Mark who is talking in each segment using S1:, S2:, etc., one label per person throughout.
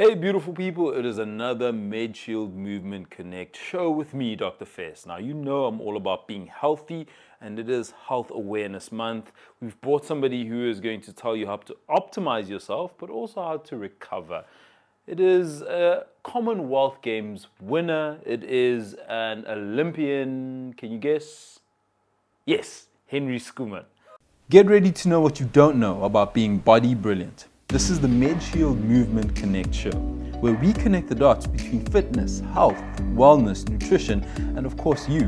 S1: Hey beautiful people, it is another Medshield Movement Connect show with me, Dr. Fess. Now you know I'm all about being healthy and it is Health Awareness Month. We've brought somebody who is going to tell you how to optimize yourself but also how to recover. It is a Commonwealth Games winner. It is an Olympian, can you guess? Yes, Henri Schoeman. Get ready to know what you don't know about being body brilliant. This is the Medshield Movement Connect show, where we connect the dots between fitness, health, wellness, nutrition, and of course you.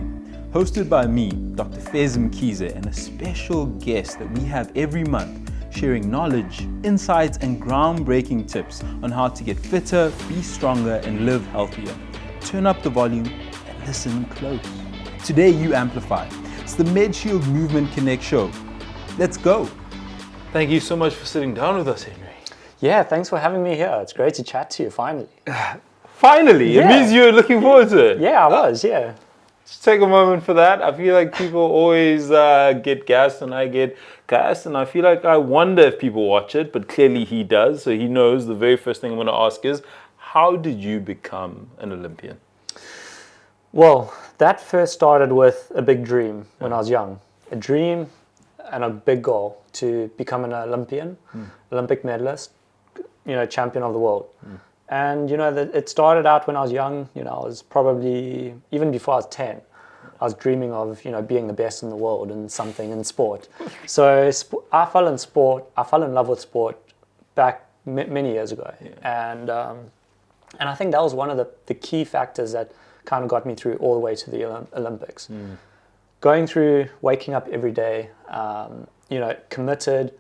S1: Hosted by me, Dr. Fez Mkhize, and a special guest that we have every month, sharing knowledge, insights, and groundbreaking tips on how to get fitter, be stronger, and live healthier. Turn up the volume and listen close. Today you amplify. It's the Medshield Movement Connect show. Let's go. Thank you so much for sitting down with us, Henry.
S2: Yeah, thanks for having me here. It's great to chat to you, finally.
S1: Finally?
S2: Yeah.
S1: It means you're looking forward to it.
S2: Yeah, I was, yeah.
S1: Just take a moment for that. I feel like people always get gassed and I get gassed, and I feel like I wonder if people watch it, but clearly he does, so he knows. The very first thing I'm going to ask is, how did you become an Olympian?
S2: Well, that first started with a big dream when I was young. A dream and a big goal to become an Olympian, Olympic Medalist, champion of the world. And, it started out when I was young. I was probably, even before I was 10, I was dreaming of, being the best in the world in something in sport. So I fell in love with sport back many years ago. Yeah. And I think that was one of the key factors that kind of got me through all the way to the Olympics. Going through, waking up every day, committed,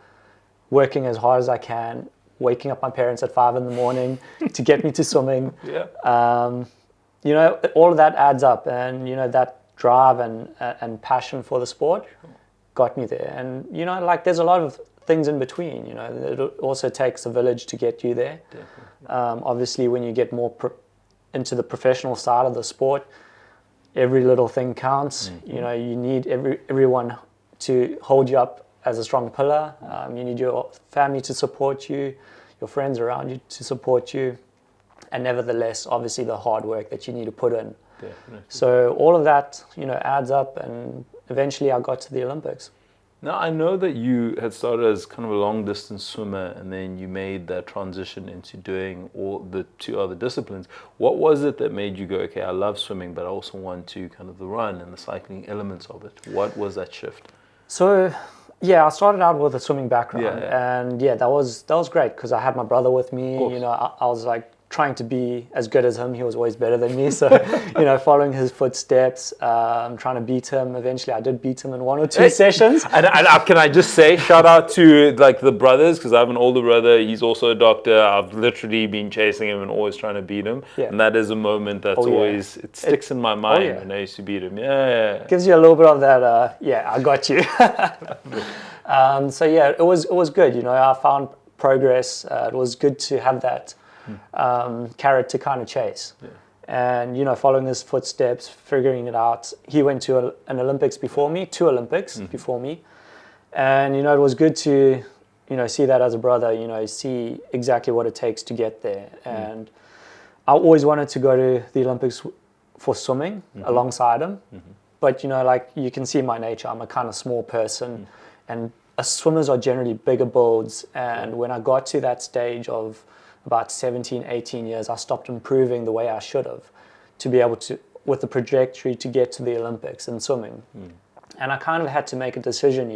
S2: working as hard as I can, waking up my parents at 5 a.m. to get me to swimming.
S1: Yeah.
S2: All of that adds up, and that drive and passion for the sport got me there. And there's a lot of things in between. It also takes a village to get you there. Obviously, when you get more into the professional side of the sport, every little thing counts. You need everyone to hold you up as a strong pillar. You need your family to support you, your friends around you to support you, and nevertheless, obviously, the hard work that you need to put in.
S1: Definitely.
S2: So all of that, adds up, and eventually I got to the Olympics.
S1: Now, I know that you had started as kind of a long-distance swimmer, and then you made that transition into doing all the two other disciplines. What was it that made you go, okay, I love swimming, but I also want to kind of the run and the cycling elements of it? What was that shift?
S2: So, I started out with a swimming background, and that was great because I had my brother with me. I was like trying to be as good as him. He was always better than me, so following his footsteps, trying to beat him. Eventually, I did beat him in 1 or 2 sessions.
S1: And can I just say, shout out to the brothers, because I have an older brother. He's also a doctor. I've literally been chasing him and always trying to beat him. Yeah. And that is a moment that's always it sticks in my mind when I used to beat him. Yeah.
S2: Gives you a little bit of that. I got you. It was good. I found progress. It was good to have that carrot to kind of chase. And following his footsteps, figuring it out. He went to an Olympics before me, 2 Olympics before me, and it was good to see that as a brother, see exactly what it takes to get there. And I always wanted to go to the Olympics for swimming alongside him, but you can see my nature. I'm a kind of small person, and swimmers are generally bigger builds. And when I got to that stage of about 17, 18 years, I stopped improving the way I should have to be able to, with the trajectory to get to the Olympics in swimming. And I kind of had to make a decision,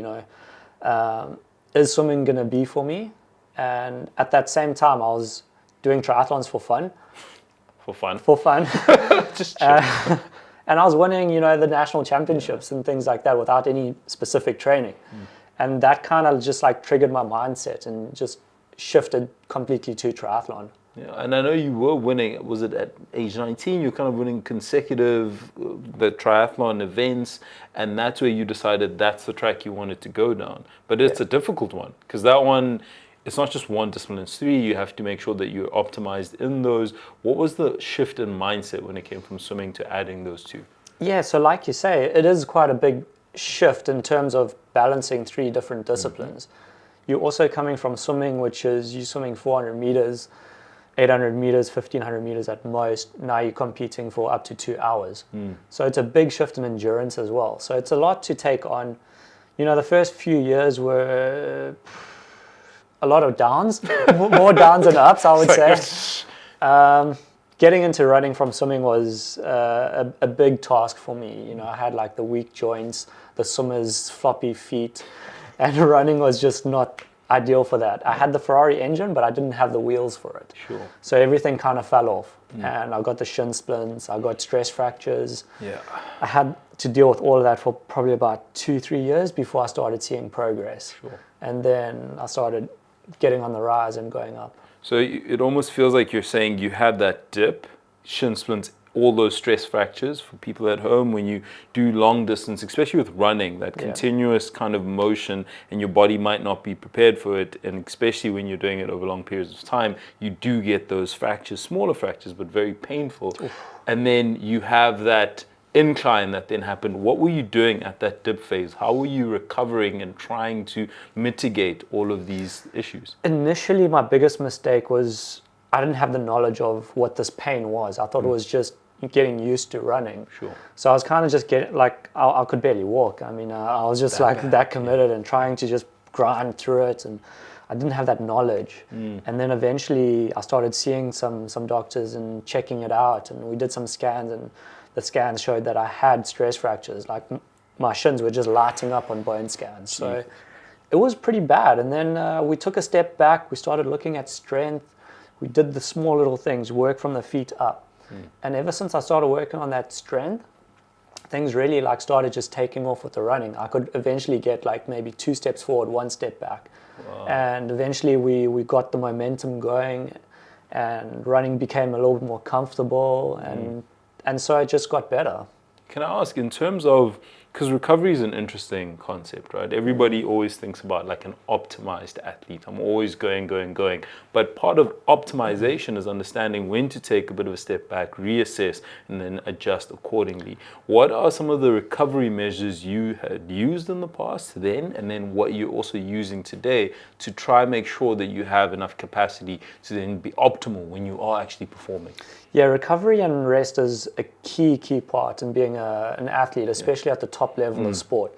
S2: is swimming going to be for me? And at that same time, I was doing triathlons for fun. For fun.
S1: Just chill.
S2: And I was winning, the national championships and things like that without any specific training. And that kind of just triggered my mindset and just shifted completely to triathlon.
S1: Yeah, and I know you were winning. Was it at age 19? You're kind of winning consecutive the triathlon events, and that's where you decided that's the track you wanted to go down. But it's a difficult one because that one, it's not just one discipline, it's 3. You have to make sure that you're optimized in those. What was the shift in mindset when it came from swimming to adding those 2? Yeah,
S2: so like you say, it is quite a big shift in terms of balancing 3 different disciplines. You're also coming from swimming, which is you swimming 400 meters, 800 meters, 1500 meters at most. Now you're competing for up to 2 hours. So it's a big shift in endurance as well. So it's a lot to take on. The first few years were a lot of downs, more downs than ups, I would say. Getting into running from swimming was a big task for me. I had like the weak joints, the swimmer's floppy feet, and running was just not ideal for that. I had the Ferrari engine, but I didn't have the wheels for it.
S1: Sure.
S2: So everything kind of fell off. And I got the shin splints, I got stress fractures.
S1: Yeah.
S2: I had to deal with all of that for probably about 2-3 years before I started seeing progress.
S1: Sure.
S2: And then I started getting on the rise and going up.
S1: So it almost feels like you're saying you had that dip, shin splints, all those stress fractures for people at home when you do long distance, especially with running, that continuous kind of motion, and your body might not be prepared for it. And especially when you're doing it over long periods of time, you do get those fractures, smaller fractures, but very painful. Oof. And then you have that incline that then happened. What were you doing at that dip phase? How were you recovering and trying to mitigate all of these issues?
S2: Initially, my biggest mistake was I didn't have the knowledge of what this pain was. I thought it was just getting used to running.
S1: Sure.
S2: So I was kind of just getting, like, I could barely walk. I mean, I was just that committed and trying to just grind through it, and I didn't have that knowledge. And then eventually I started seeing some doctors and checking it out, and we did some scans, and the scans showed that I had stress fractures. Like my shins were just lighting up on bone scans. So it was pretty bad. And then we took a step back. We started looking at strength. We did the small little things, work from the feet up. And ever since I started working on that strength, things really like started just taking off with the running. I could eventually get like maybe 2 steps forward, 1 step back. Wow. And eventually we got the momentum going, and running became a little bit more comfortable, and so it just got better.
S1: Can I ask, in terms of, because recovery is an interesting concept, right? Everybody always thinks about like an optimized athlete. I'm always going. But part of optimization is understanding when to take a bit of a step back, reassess, and then adjust accordingly. What are some of the recovery measures you had used in the past then, and then what you're also using today to try and make sure that you have enough capacity to then be optimal when you are actually performing?
S2: Yeah, recovery and rest is a key part in being an athlete, especially at the top level of sport.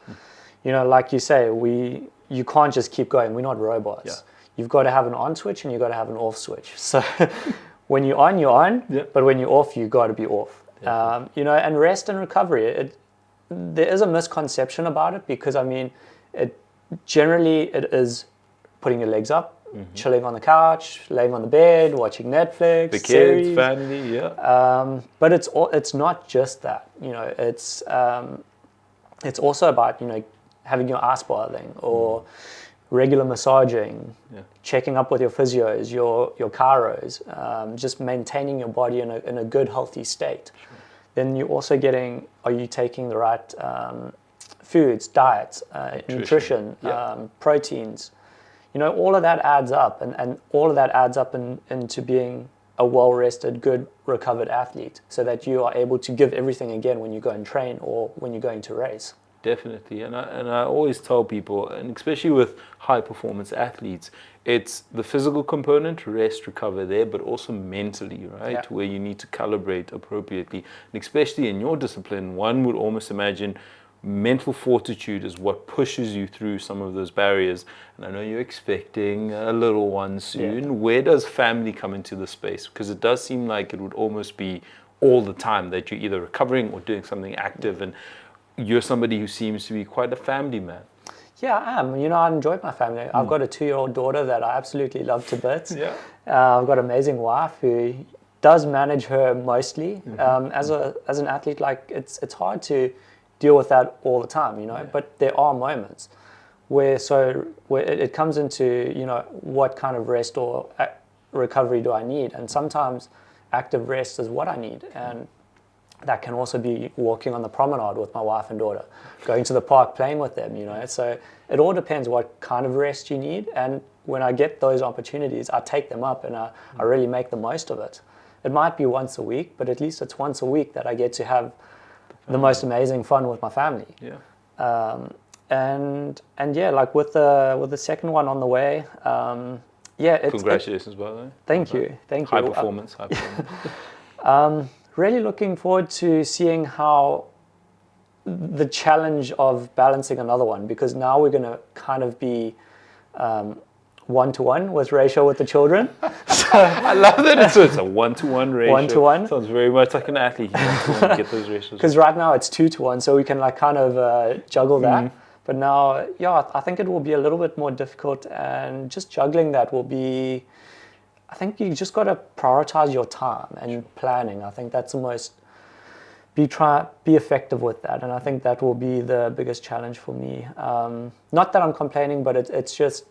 S2: Like you say, you can't just keep going. We're not robots. Yeah. You've got to have an on switch and you've got to have an off switch. So when you're on, you're on, but when you're off, you've got to be off. And rest and recovery, there is a misconception about it, because I mean, generally it is putting your legs up, chilling on the couch, laying on the bed, watching Netflix,
S1: the kids,
S2: series.
S1: family,
S2: But it's not just that. It's also about having your ice bathing or regular massaging, checking up with your physios, your chiros, just maintaining your body in a good, healthy state. Sure. Then you're also are you taking the right foods, diets, nutrition, proteins? All of that adds up, and all of that adds up into being a well-rested, good, recovered athlete, so that you are able to give everything again when you go and train or when you're going to race.
S1: Definitely, and I always tell people, and especially with high-performance athletes, it's the physical component, rest, recover there, but also mentally, right, where you need to calibrate appropriately. And especially in your discipline, one would almost imagine mental fortitude is what pushes you through some of those barriers. And I know you're expecting a little one soon. Yeah. Where does family come into the space? Because it does seem like it would almost be all the time that you're either recovering or doing something active, and you're somebody who seems to be quite a family man.
S2: Yeah, I am. I enjoy my family. I've got a 2-year-old daughter that I absolutely love to bits.
S1: Yeah.
S2: I've got an amazing wife who does manage her mostly. As an athlete, like it's hard to deal with that all the time, but there are moments where it comes into, what kind of rest or recovery do I need? And sometimes active rest is what I need. And that can also be walking on the promenade with my wife and daughter, going to the park, playing with them, So it all depends what kind of rest you need. And when I get those opportunities, I take them up and I really make the most of it. It might be once a week, but at least it's once a week that I get to have the most amazing fun with my family. Yeah. And yeah, like with the second one on the way, Yeah,
S1: congratulations, by the way.
S2: Thank you.
S1: High performance. High performance.
S2: Really looking forward to seeing how the challenge of balancing another one, because now we're going to kind of be 1-to-1 with ratio with the children.
S1: I love that it's a 1-to-1 ratio.
S2: 1-to-1.
S1: Sounds very much like an athlete. You want to get those ratios.
S2: Because right now it's 2-to-1, so we can like kind of juggle that. But now, yeah, I think it will be a little bit more difficult, and just juggling that will be, I think you just got to prioritize your time and planning. I think that's the most, be effective with that. And I think that will be the biggest challenge for me. Not that I'm complaining, but it's just,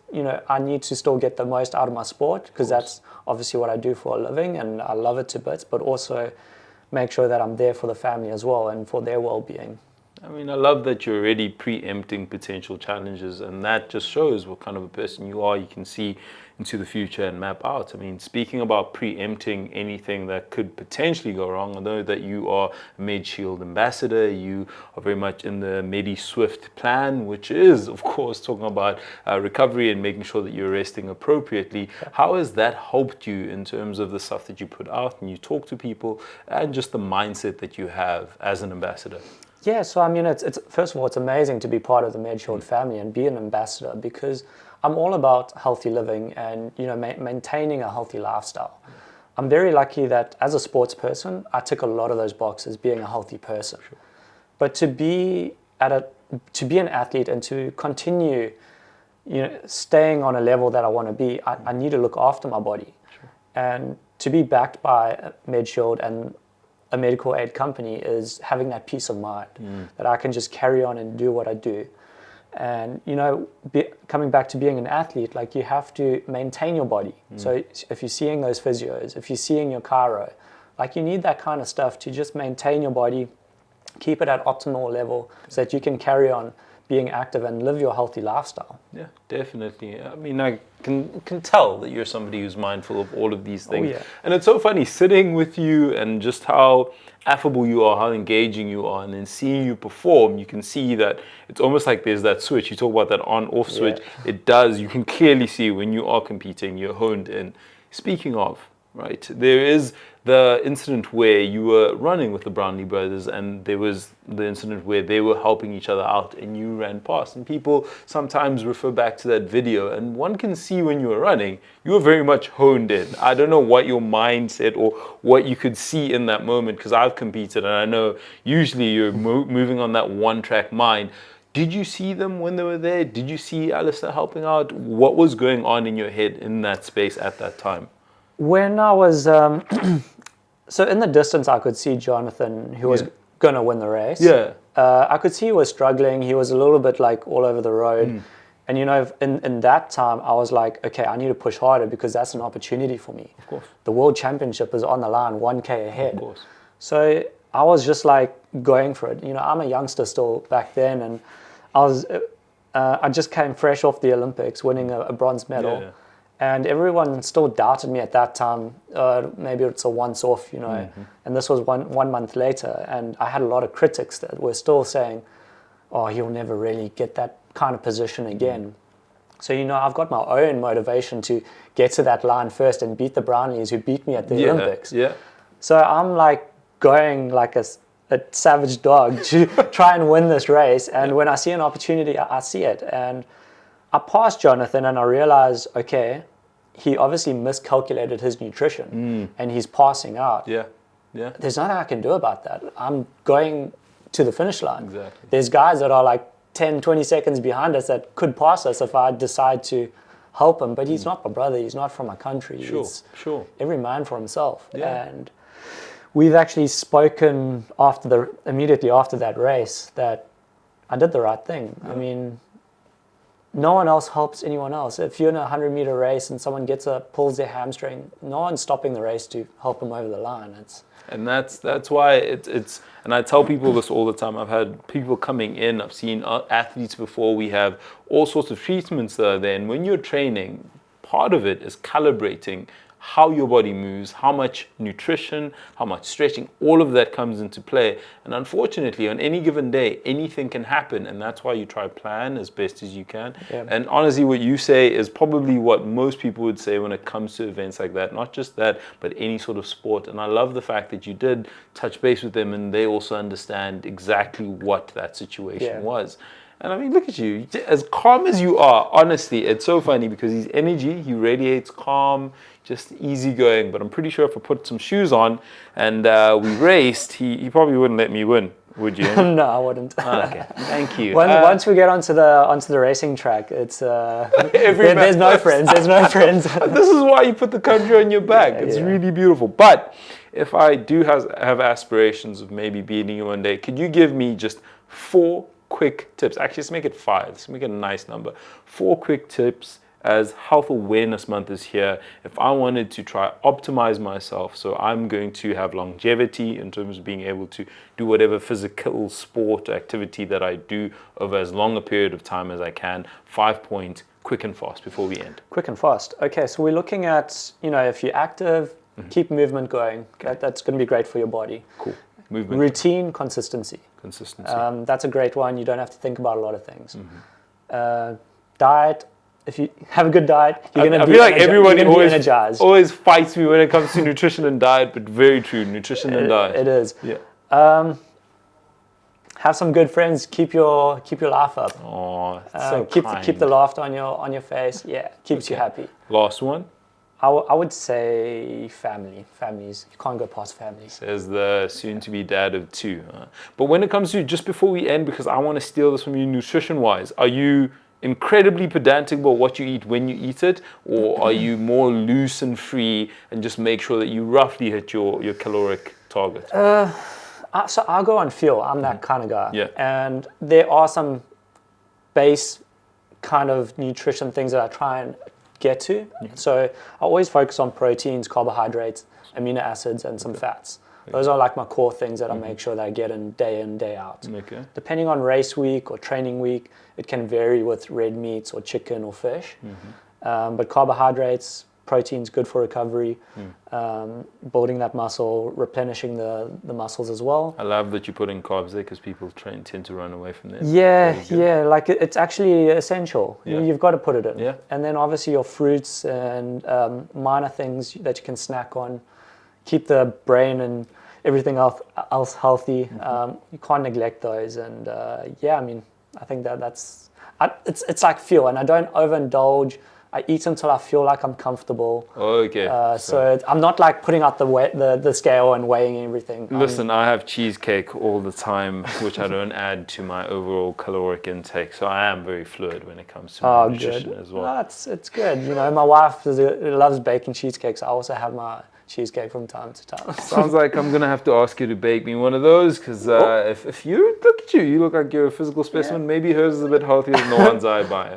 S2: I need to still get the most out of my sport, because that's obviously what I do for a living and I love it to bits, but also make sure that I'm there for the family as well and for their well-being.
S1: I mean, I love that you're already preempting potential challenges, and that just shows what kind of a person you are. You can see into the future and map out. I mean, speaking about preempting anything that could potentially go wrong, I know that you are a Medshield ambassador. You are very much in the Medi-Swift plan, which is, of course, talking about recovery and making sure that you're resting appropriately. How has that helped you in terms of the stuff that you put out and you talk to people, and just the mindset that you have as an ambassador?
S2: Yeah, so I mean, it's first of all, it's amazing to be part of the Medshield family and be an ambassador, because I'm all about healthy living and maintaining a healthy lifestyle. I'm very lucky that as a sports person, I tick a lot of those boxes, being a healthy person. Sure. But to be an athlete and to continue, staying on a level that I want to be, I need to look after my body. Sure. And to be backed by Medshield and a medical aid company is having that peace of mind that I can just carry on and do what I do. And coming back to being an athlete, like, you have to maintain your body. So if you're seeing those physios, if you're seeing your chiro, like, you need that kind of stuff to just maintain your body, keep it at optimal level, so that you can carry on being active and live your healthy lifestyle.
S1: Yeah, definitely. I mean, I can tell that you're somebody who's mindful of all of these things.
S2: Oh, yeah.
S1: And it's so funny sitting with you and just how affable you are, how engaging you are, and then seeing you perform. You can see that it's almost like there's that switch. You talk about that on-off switch. Yeah. You can clearly see when you are competing, you're honed in. Speaking of, right, there is the incident where you were running with the Brownlee brothers, and there was the incident where they were helping each other out and you ran past. And people sometimes refer back to that video, and one can see when you were running, you were very much honed in. I don't know what your mindset or what you could see in that moment, because I've competed and I know usually you're moving on that one-track mind. Did you see them when they were there? Did you see Alistair helping out? What was going on in your head in that space at that time?
S2: When I was, so in the distance, I could see Jonathan, who was going to win the race.
S1: Yeah.
S2: I could see he was struggling. He was a little bit like all over the road. And in that time, I was like, okay, I need to push harder, because that's an opportunity for me.
S1: Of course.
S2: The World Championship is on the line, 1K ahead.
S1: Of course.
S2: So I was just like going for it. I'm a youngster still back then, and I just came fresh off the Olympics, winning a bronze medal. Yeah. And everyone still doubted me at that time. Maybe it's a once-off, And this was one month later, and I had a lot of critics that were still saying, "Oh, he'll never really get that kind of position again." So I've got my own motivation to get to that line first and beat the Brownlees, who beat me at the Olympics.
S1: Yeah.
S2: So I'm like going like a savage dog to try and win this race. And when I see an opportunity, I see it. And I passed Jonathan and I realized, okay, he obviously miscalculated his nutrition and he's passing out.
S1: Yeah.
S2: There's nothing I can do about that. I'm going to the finish line.
S1: Exactly.
S2: There's guys that are like 10, 20 seconds behind us that could pass us if I decide to help him. But he's not my brother. He's not from my country.
S1: Sure.
S2: Every man for himself.
S1: Yeah.
S2: And we've actually spoken immediately after that race that I did the right thing. Yeah. I mean, no one else helps anyone else. If you're in a 100-meter race and someone pulls their hamstring, no one's stopping the race to help them over the line.
S1: And that's why it's and I tell people this all the time. I've had people coming in. I've seen athletes before. We have all sorts of treatments that are there. And when you're training, part of it is calibrating how your body moves, how much nutrition, how much stretching, all of that comes into play. And unfortunately, on any given day, anything can happen. And that's why you try to plan as best as you can.
S2: Yeah.
S1: And honestly, what you say is probably what most people would say when it comes to events like that. Not just that, but any sort of sport. And I love the fact that you did touch base with them and they also understand exactly what that situation was. And I mean, look at you, as calm as you are. Honestly, it's so funny because his energy, he radiates calm, just easygoing. But I'm pretty sure if I put some shoes on and we raced, he probably wouldn't let me win, would you?
S2: No, I wouldn't.
S1: Okay, thank you.
S2: Once we get onto the racing track, it's there's no friends. There's no friends.
S1: This is why you put the country on your back. It's really beautiful. But if I do have aspirations of maybe beating you one day, could you give me just 4 quick tips? Actually, let's make it 5. Let's make it a nice number. 4 quick tips as Health Awareness Month is here. If I wanted to try optimize myself, so I'm going to have longevity in terms of being able to do whatever physical sport activity that I do over as long a period of time as I can. 5-point, quick and fast before we end.
S2: Quick and fast. Okay, so we're looking at, if you're active, keep movement going. That's going to be great for your body.
S1: Cool. Movement.
S2: Routine, consistency. That's a great one. You don't have to think about a lot of things. Diet. If you have a good diet, you're going to be
S1: everybody
S2: energized.
S1: always fights me when it comes to nutrition and diet, but very true, nutrition and diet.
S2: It is.
S1: Yeah.
S2: Have some good friends. Keep your life up.
S1: Oh, so
S2: keep the laughter on your face. Yeah, keeps you happy.
S1: Last one.
S2: I would say families. You can't go past families.
S1: Says the soon-to-be dad of 2. But when it comes to, just before we end, because I want to steal this from you nutrition-wise, are you incredibly pedantic about what you eat when you eat it, or are you more loose and free and just make sure that you roughly hit your caloric target?
S2: So I'll go on feel. I'm that kind of guy.
S1: Yeah.
S2: And there are some base kind of nutrition things that I try and get to. So I always focus on proteins, carbohydrates, amino acids, and some fats. Those are like my core things that I make sure that I get in, day out.
S1: Okay.
S2: Depending on race week or training week, it can vary with red meats or chicken or fish. But carbohydrates, protein's good for recovery, building that muscle, replenishing the muscles as well.
S1: I love that you put in carbs there because people tend to run away from them.
S2: Yeah, like it's actually essential.
S1: Yeah.
S2: You've got to put it in.
S1: Yeah.
S2: And then obviously your fruits and minor things that you can snack on, keep the brain and everything else healthy. You can't neglect those. And I think it's like fuel, and I don't overindulge. I eat until I feel like I'm comfortable.
S1: Okay.
S2: So I'm not like putting out the scale and weighing everything.
S1: Listen, I have cheesecake all the time, which I don't add to my overall caloric intake. So I am very fluid when it comes to my nutrition as well.
S2: No, it's good. My wife loves baking cheesecakes. I also have my cheesecake from time to time.
S1: Sounds like I'm gonna have to ask you to bake me one of those, because if you look at you look like you're a physical specimen. Maybe hers is a bit healthier than the ones I buy.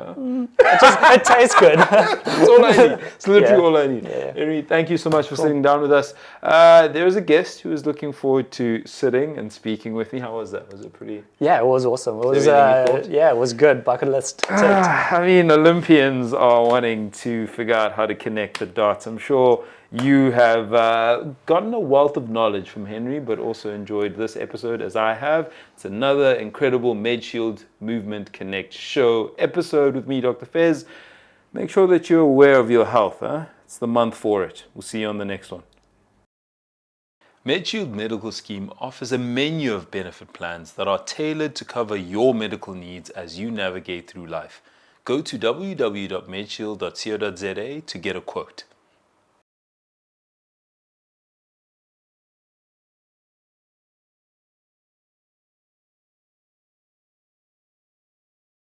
S2: It tastes good.
S1: That's all I need. It's literally all I need.
S2: Yeah.
S1: Henri, thank you so much for sitting down with us. There's a guest who is looking forward to sitting and speaking with me. How was that? Was it pretty?
S2: Yeah, it was awesome. It was it was good. Bucket list.
S1: I mean, Olympians are wanting to figure out how to connect the dots. I'm sure you have gotten a wealth of knowledge from Henri, but also enjoyed this episode as I have. It's another incredible Medshield Movement Connect show episode with me, Dr. Fez. Make sure that you're aware of your health. It's the month for it. We'll see you on the next one. Medshield Medical Scheme offers a menu of benefit plans that are tailored to cover your medical needs as you navigate through life. Go to www.medshield.co.za to get a quote.